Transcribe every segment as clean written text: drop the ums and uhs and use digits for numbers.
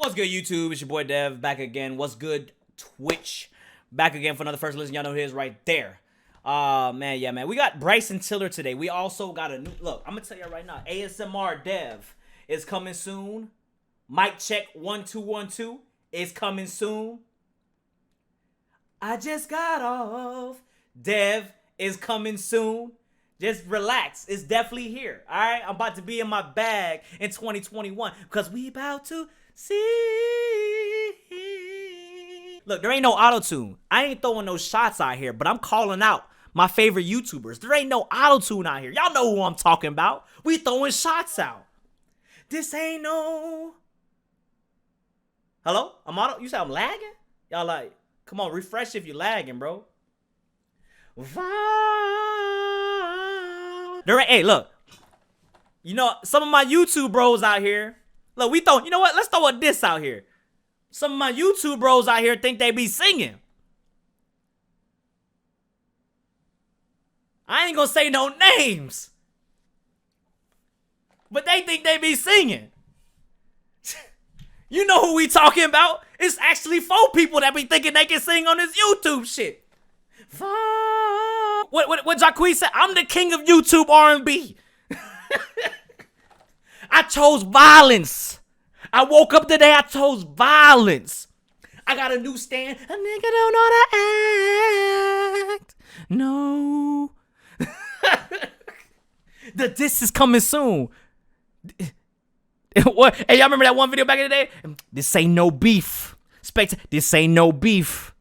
What's good, YouTube? It's your boy Dev back again. What's good, Twitch? Back again for another first listen. Y'all know who it is right there. Man, yeah, man. We got Bryson TILLER today. We also got a new look. I'm gonna tell you right now. ASMR Dev is coming soon. Mic check 1 2 1 2 is coming soon. I just got off. Dev is coming soon. Just relax. It's definitely here. All right. I'm about to be in my bag in 2021 because we about to see. Look, there ain't no auto-tune. I ain't throwing no shots out here, but I'm calling out my favorite YouTubers. There ain't no auto-tune out here. Y'all know who I'm talking about. We throwing shots out. This ain't no. Hello? I'm auto. You say I'm lagging? Y'all like, come on, refresh if you're lagging, bro. Hey, look. You know, some of my YouTube bros out here. Look, you know what? Let's throw a diss out here. Some of my YouTube bros out here think they be singing. I ain't gonna say no names. But they think they be singing. You know who we talking about? It's actually 4 people that be thinking they can sing on this YouTube shit. What Jacquees said? I'm the king of YouTube R&B. I chose violence. I woke up today, I chose violence. I got a new stand. A nigga don't know how to act. No. The diss is coming soon. What? Hey, y'all remember that one video back in the day? This ain't no beef. This ain't no beef.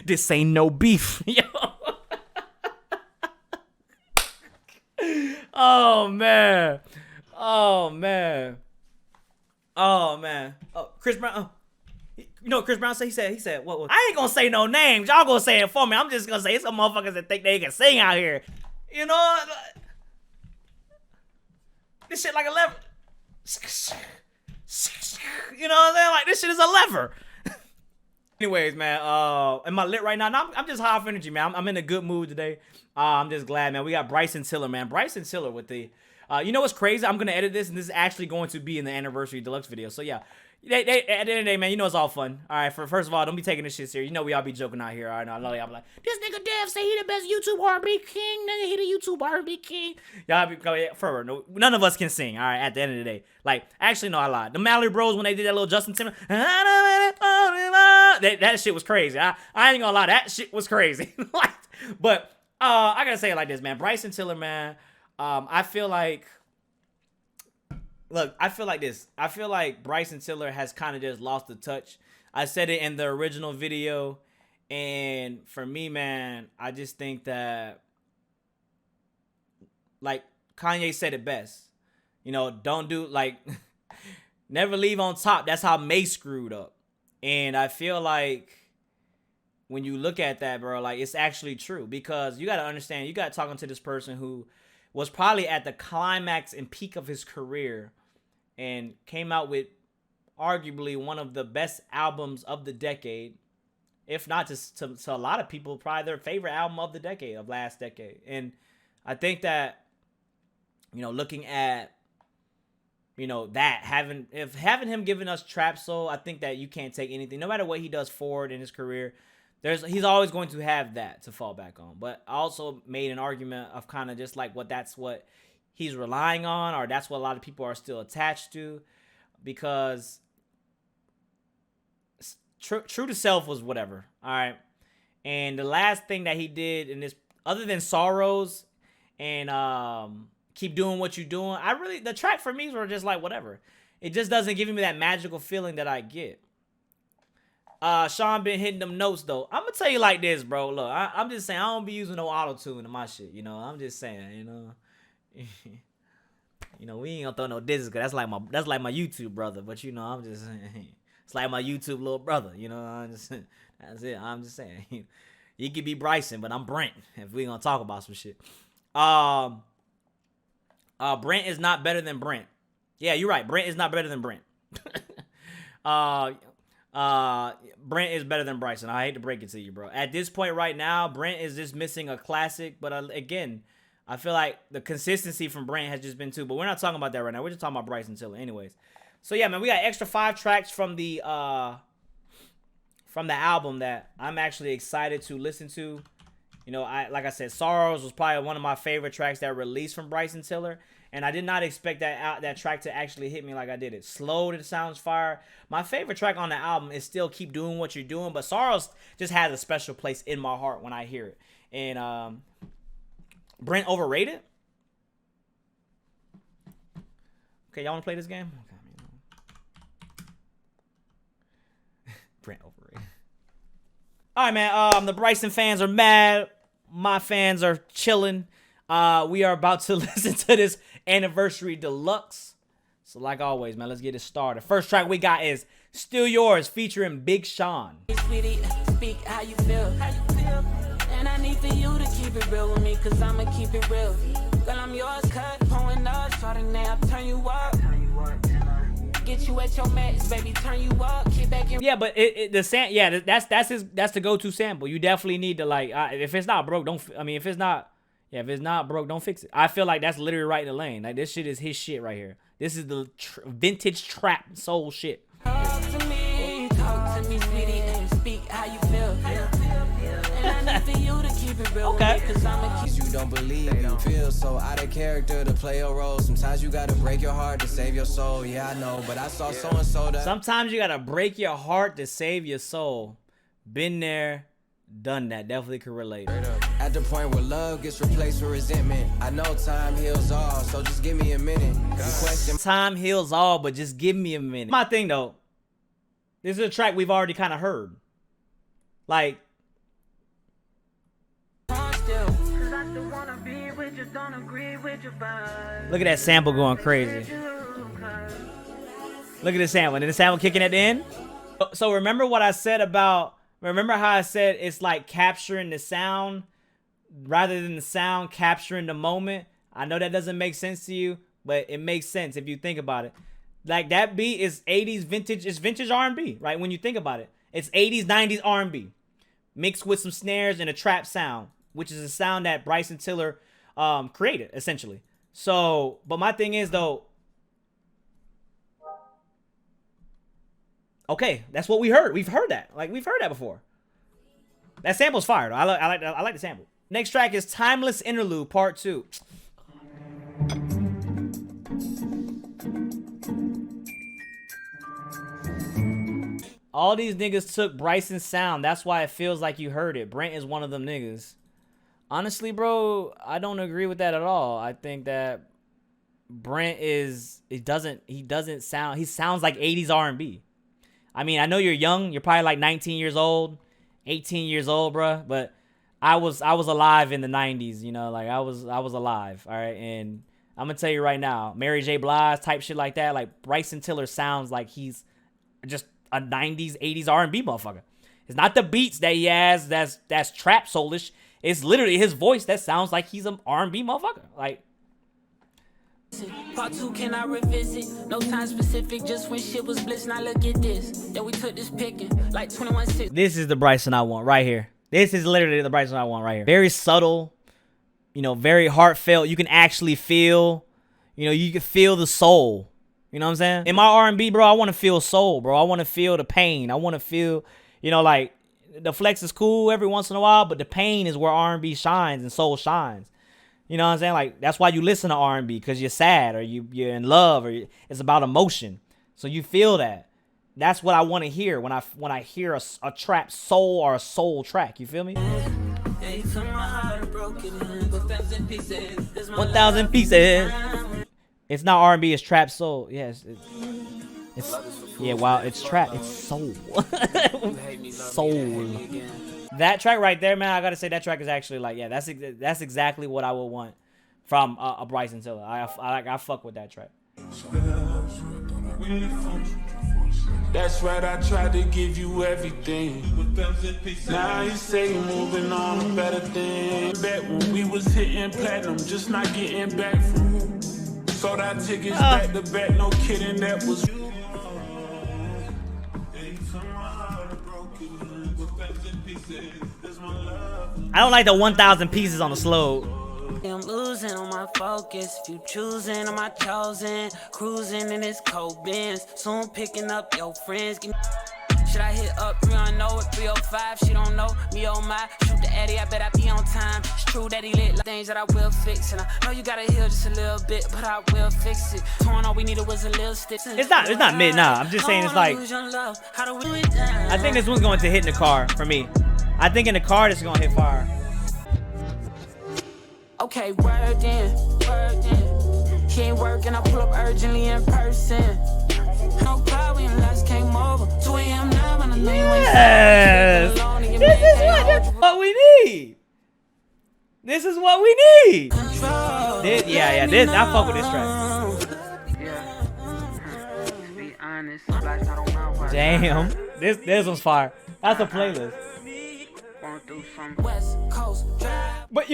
This ain't no beef. Yo. Oh, man. Oh, man. Oh, man. Oh, Chris Brown. Oh. You know what Chris Brown said? He said, what? I ain't gonna say no names. Y'all gonna say it for me. I'm just gonna say it's some motherfuckers that think they can sing out here. You know? This shit like a lever. You know what I'm saying? Like, this shit is a lever. Anyways, man, am I lit right now? No, I'm just high off energy, man. I'm in a good mood today. I'm just glad, man. We got Bryson TILLER, man. Bryson TILLER with the, you know what's crazy? I'm going to edit this, and this is actually going to be in the anniversary deluxe video. So, yeah. At the end of the day, man, you know it's all fun. All right, first of all, don't be taking this shit serious. You know we all be joking out here. All right, I know y'all be like, this nigga Dev say he the best YouTube R&B king. Nigga, he the YouTube R&B king. Y'all be forever. No, none of us can sing. All right, at the end of the day, like, actually, no, I lied. The Mallory Bros when they did that little Justin Timberlake, that shit was crazy. I ain't gonna lie, that shit was crazy. Like, but I gotta say it like this, man. Bryson TILLER, man. I feel like. Look, I feel like this. I feel like Bryson TILLER has kind of just lost the touch. I said it in the original video. And for me, man, I just think that, like Kanye said it best. You know, don't do, like, never leave on top. That's how May screwed up. And I feel like when you look at that, bro, like, it's actually true. Because you got to understand, you got talking to this person who was probably at the climax and peak of his career and came out with arguably one of the best albums of the decade, if not to a lot of people, probably their favorite album of the decade, of last decade. And I think that, you know, looking at, you know, that, having him giving us Trapsoul, I think that you can't take anything, no matter what he does forward in his career. He's always going to have that to fall back on. But I also made an argument of kind of just like that's what he's relying on, or that's what a lot of people are still attached to, because true to self was whatever. All right. And the last thing that he did in this, other than Sorrows and Keep Doing What You're Doing, the track for me were just like whatever. It just doesn't give me that magical feeling that I get. Sean been hitting them notes though. I'm gonna tell you like this, bro. Look, I'm just saying I don't be using no auto-tune in my shit. You know, I'm just saying, you know. You know, we ain't gonna throw no disses, cause that's like my YouTube brother. But you know, I'm just saying, it's like my YouTube little brother. You know, that's it. I'm just saying, he could be Bryson, but I'm Brent. If we gonna talk about some shit, Brent is not better than Brent. Yeah, you're right. Brent is not better than Brent. Brent is better than Bryson. I hate to break it to you, bro. At this point right now, Brent is just missing a classic. But again, I feel like the consistency from Brent has just been too. But we're not talking about that right now. We're just talking about Bryson TILLER anyways. So yeah, man, we got extra 5 tracks from the album that I'm actually excited to listen to. You know, like I said, Sorrows was probably one of my favorite tracks that released from Bryson Tiller, and I did not expect that track to actually hit me like I did. It slowed, it sounds fire. My favorite track on the album is still Keep Doing What You're Doing, but Sorrows just has a special place in my heart when I hear it. And Brent overrated? Okay, y'all want to play this game? Okay, Brent overrated. All right, man. The Bryson fans are mad. My fans are chilling. We are about to listen to this anniversary deluxe. So like always, man, let's get it started. First track we got is Still Yours featuring Big Sean. Sweetie, speak how you feel. And I need for you to keep it real with me, cause I'ma keep it real. Girl, I'm yours, cut, pulling up, starting now, turn you up. Get you at your max, baby, turn you up, keep back in. Yeah, but that's the go-to sample. You definitely need to, like, if it's not broke, if it's not broke, don't fix it. I feel like that's literally right in the lane. Like, this shit is his shit right here. This is the vintage trap soul shit. Talk to me, sweetie, and speak how you feel. And I need for you to keep it real with me, cause I'ma keep. You don't believe you feel so out of character to play a role. Sometimes you gotta break your heart to save your soul. Yeah, I know, but I saw so and so that. Sometimes you gotta break your heart to save your soul. Been there, done that. Definitely could relate. At the point where love gets replaced with resentment. I know time heals all, so just give me a minute. Time heals all, but just give me a minute. My thing though, this is a track we've already kind of heard. Like, look at that sample going crazy. Look at the sample. And then the sample kicking at the end. So remember what I said about, remember how I said it's like capturing the sound rather than the sound capturing the moment? I know that doesn't make sense to you, but it makes sense if you think about it. Like, that beat is 80s vintage, it's vintage R&B, right? When you think about it, it's 80s, 90s R&B mixed with some snares and a trap sound, which is a sound that Bryson Tiller created, essentially. So, but my thing is though, okay, that's what we heard. We've heard that. Like, we've heard that before. That sample's fire though. I like the sample. Next track is Timeless Interlude Part 2. All these niggas took Bryson's sound. That's why it feels like you heard it. Brent is one of them niggas. Honestly, bro, I don't agree with that at all. I think that Brent he sounds like 80s R&B. I mean, I know you're young. You're probably like 19 years old, 18 years old, bro. But I was alive in the 90s, you know, like I was alive, all right? And I'm gonna tell you right now, Mary J. Blige type shit like that, like Bryson Tiller sounds like he's just a 90s, 80s R&B motherfucker. It's not the beats that he has that's trap soulish. It's literally his voice that sounds like he's an R&B motherfucker. Like, Part 2, can I revisit? No time specific, just when shit was bliss. Now look at this. Then we took this picking like 21-6. This is the Bryson I want right here. This is literally the Bryson I want right here. Very subtle, you know, very heartfelt. You can actually feel, you know, you can feel the soul. You know what I'm saying? In my R&B, bro, I want to feel soul, bro. I want to feel the pain. I want to feel, you know, like, the flex is cool every once in a while, but the pain is where R&B shines and soul shines. You know what I'm saying? Like, that's why you listen to R&B, because you're sad or you're in love or it's about emotion. So you feel that. That's what I want to hear when I hear a trap soul or a soul track. You feel me? 1,000 pieces. It's not R&B, it's trap soul. Yes, it's yeah. Wow, it's trap. It's soul. Soul. That track right there, man. I gotta say that track is actually like, yeah, that's exactly what I would want from a Bryson Tiller. I fuck with that track. That's right, I tried to give you everything. Now you say you're moving on to better things. Bet when we was hitting platinum, just not getting back from. Sold our tickets back to back, no kidding, that was you. I don't like the 1,000 pieces on the slow. I'm losing on my focus. If you choosing, am I chosen? Cruising in this cold Benz. Soon picking up your friends. Should I hit up 310 or 305? She don't know me, oh my. Shoot the Addy, I bet I be on time. It's true that he lit like things that I will fix. And I know you gotta heal just a little bit, but I will fix it. Torn, all we needed was a little stick. It's not mid, nah. I'm just saying it's like, I think this one's going to hit in the car for me. I think in the car this is gonna hit fire. Okay, word in, word in. He ain't working, I pull up urgently in person. No cloud when last came over. 2 a.m. now and I know you ain't Yes! This is what we need. This is what we need. This, I fuck with this track. Damn. This one's fire. That's a playlist. But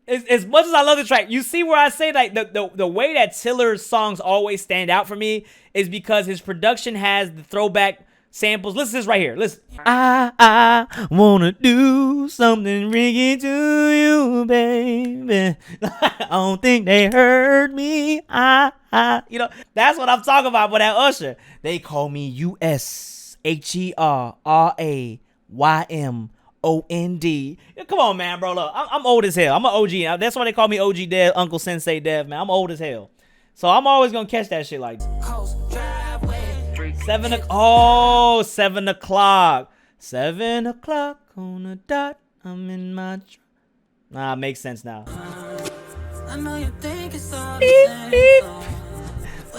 as much as I love the track, you see where I say like the way that Tiller's songs always stand out for me is because his production has the throwback samples. Listen to this right here. Listen. I wanna do something risky to you, baby. I don't think they heard me. You know, that's what I'm talking about with that Usher. They call me USHERRAYMOND. Come on, man, bro. Look, I'm old as hell. I'm an OG. That's why they call me OG Dev, Uncle Sensei Dev, man. I'm old as hell. So I'm always gonna catch that shit like 7 o'clock. Oh, 7 o'clock. 7 o'clock on the dot. I'm in my Nah, it makes sense now. I know you think it's all Beep, beep.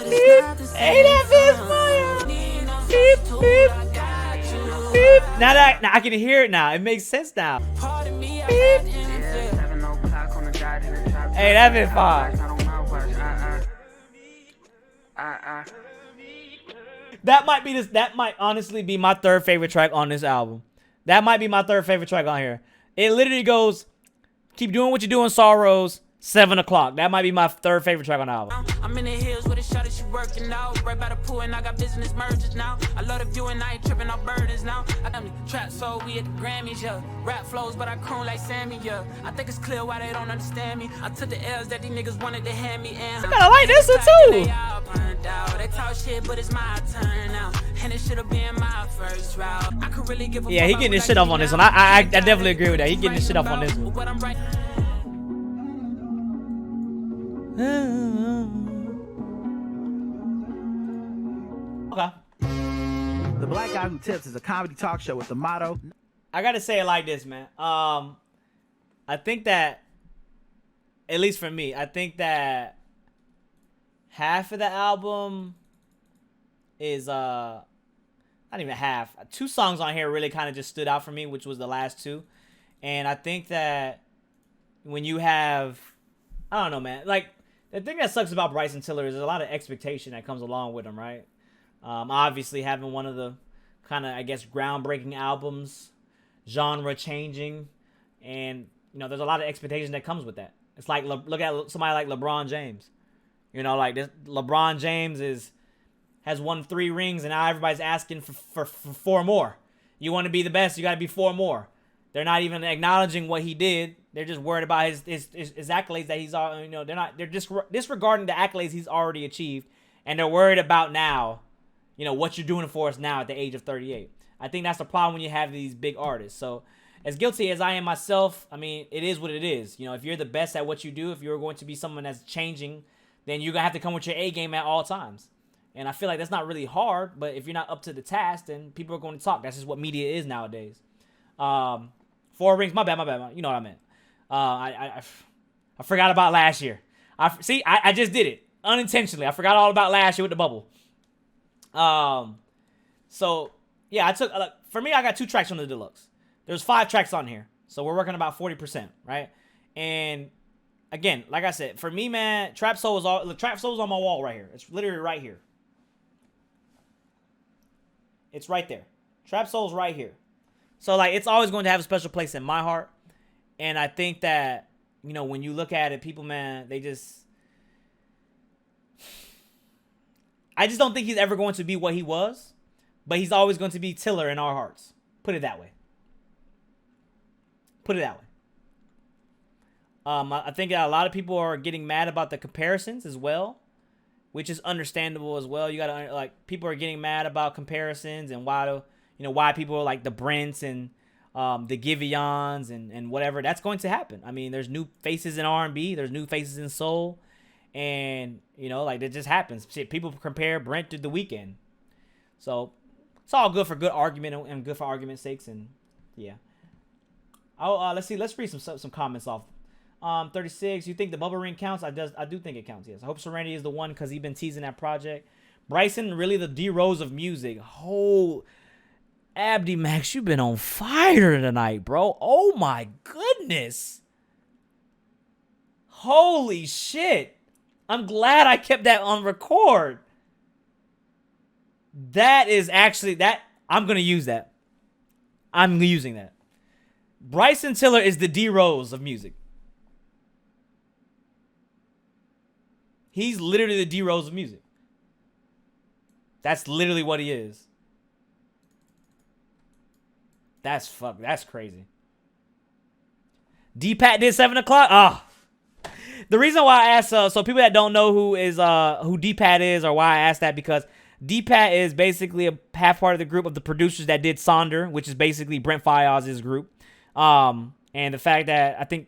Beep. Hey, that bitch fire. Beep, beep. Beep. Now I can hear it now. It makes sense now. Beep. Hey, that bit fire. That might honestly be my third favorite track on this album. That might be my third favorite track on here. It literally goes, keep doing what you're doing, Sorrows. 7 o'clock. That might be my third favorite track on the album. I'm in the hills with a shot that she working out. Right by the pool and I got business mergers now. I love the view and I ain't tripping off burdens now. I got me Trapsoul, we at the Grammys, yeah. Rap flows, but I croon like Sammy, yeah. I think it's clear why they don't understand me. I took the L's that these niggas wanted to hand me. And I kinda like this one too. They talk shit, but it's my turn now. And it should have been my first route. I could really give a yeah, he getting his shit off on this one. I definitely agree with that. He getting his shit off on this one. Okay. The Black Guy Who Tips is a comedy talk show with the motto. I gotta say it like this, man. I think that, at least for me, I think that half of the album is not even half. 2 songs on here really kind of just stood out for me, which was the last 2. And I think that when you have, I don't know, man, like the thing that sucks about Bryson Tiller is there's a lot of expectation that comes along with him, right? Obviously having one of the kind of, I guess, groundbreaking albums, genre changing, and you know, there's a lot of expectation that comes with that. It's like, look at somebody like LeBron James. You know, like this, LeBron James has won 3 rings, and now everybody's asking for 4 more. You want to be the best, you got to be 4 more. They're not even acknowledging what he did. They're just worried about his accolades that he's all, you know, they're disregarding the accolades he's already achieved, and they're worried about now, you know, what you're doing for us now at the age of 38. I think that's the problem when you have these big artists. So as guilty as I am myself, I mean, it is what it is. You know, if you're the best at what you do, if you're going to be someone that's changing, then you're going to have to come with your A game at all times. And I feel like that's not really hard, but if you're not up to the task, then people are going to talk. That's just what media is nowadays. 4 rings, my bad. You know what I meant. I forgot about last year. I just did it unintentionally. I forgot all about last year with the bubble. So yeah, for me, I got 2 tracks on the deluxe. There's 5 tracks on here, so we're working about 40%, right? And again, like I said, for me, man, Trapsoul is on my wall right here. It's literally right here. It's right there. Trapsoul's right here. So like, it's always going to have a special place in my heart. And I think that, you know, when you look at it, people, man, I just don't think he's ever going to be what he was, but he's always going to be Tiller in our hearts. Put it that way. I think a lot of people are getting mad about the comparisons as well, which is understandable as well. You gotta like, people are getting mad about comparisons and why people are like the Brents and the Giveons and whatever. That's going to happen. I mean, there's new faces in R&B, there's new faces in soul, and like it just happens. Shit, people compare Brent to The Weeknd, so it's all good for good argument and good for argument's sakes. And yeah, let's see. Let's read some comments off. 36. You think the bubble ring counts? I do think it counts. Yes. I hope Serenity is the one because he's been teasing that project. Bryson, really the D Rose of music. Oh, Abdi Max, you've been on fire tonight, bro. Oh my goodness. Holy shit. I'm glad I kept that on record. That is actually that. I'm gonna use that. I'm using that. Bryson Tiller is the D Rose of music. He's literally the D Rose of music. That's literally what he is. That's crazy. D-Pat did 7 o'clock. The reason why I asked, so people that don't know who D-Pat is, or why I asked that, because D-Pat is basically a half part of the group of the producers that did Sonder, which is basically Brent Faiyaz's group. And the fact that I think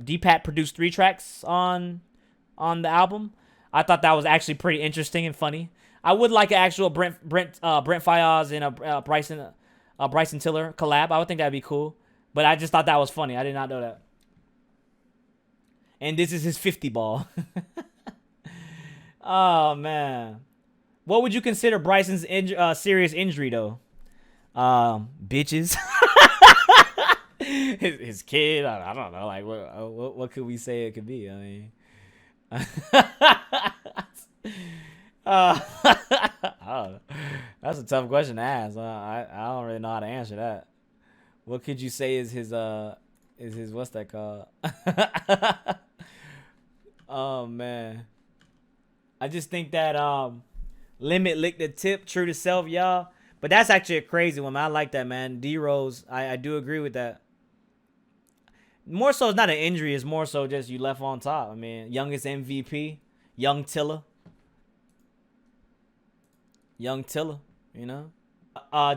D-Pat produced 3 tracks on the album. I thought that was actually pretty interesting and funny. I would like an actual Brent Faiyaz and a Bryson Tiller collab. I would think that'd be cool. But I just thought that was funny. I did not know that. And this is his 50 ball. Oh man, what would you consider Bryson's serious injury though? Bitches. his kid. I don't know. Like what could we say it could be? I mean. I don't know. That's a tough question to ask. I don't really know how to answer that. What could you say is his what's that called? Oh man, I just think that Limit licked the tip, true to self, y'all. But that's actually a crazy one, man. I like that, man. D Rose, I do agree with that. More so, it's not an injury. It's more so just you left on top. I mean, youngest MVP, young Tiller. Young Tiller,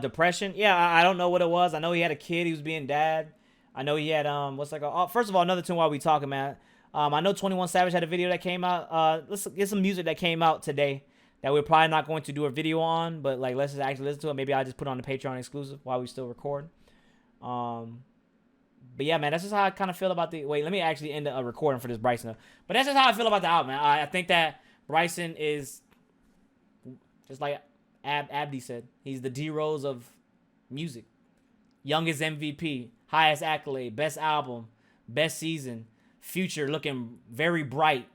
Depression. Yeah, I don't know what it was. I know he had a kid. He was being dad. I know he had, what's that called? First of all, another tune while we talking, man. I know 21 Savage had a video that came out. Let's get some music that came out today that we're probably not going to do a video on, but like, let's just actually listen to it. Maybe I'll just put it on the Patreon exclusive while we still record. But yeah, man, that's just how I kind of feel about wait, let me actually end a recording for this Bryson. But that's just how I feel about the album, man. I think that Bryson is, just like Abdi said, he's the D Rose of music. Youngest MVP, highest accolade, best album, best season, future looking very bright.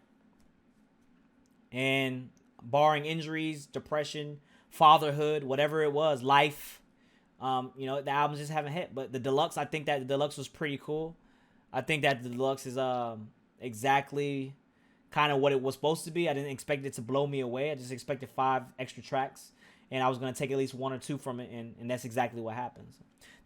And barring injuries, depression, fatherhood, whatever it was, life, the albums just haven't hit. But the Deluxe, I think that the Deluxe was pretty cool. I think that the Deluxe is exactly kind of what it was supposed to be. I didn't expect it to blow me away. I just expected 5 extra tracks, and I was going to take at least 1 or 2 from it, and that's exactly what happens.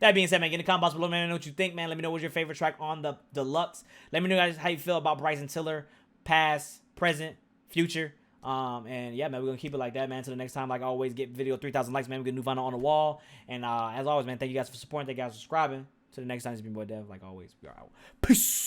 That being said, man, get in the comment box below, man. Let me know what you think, man. Let me know what's your favorite track on the Deluxe. Let me know guys how you feel about Bryson Tiller, past, present, future. And yeah, man, we're gonna keep it like that, man. Until the next time, like always, get video 3,000 likes, man. We get a new vinyl on the wall. And as always, man, thank you guys for supporting. Thank you guys for subscribing. Till the next time, it's been boy Dev. Like always, we are out. Peace.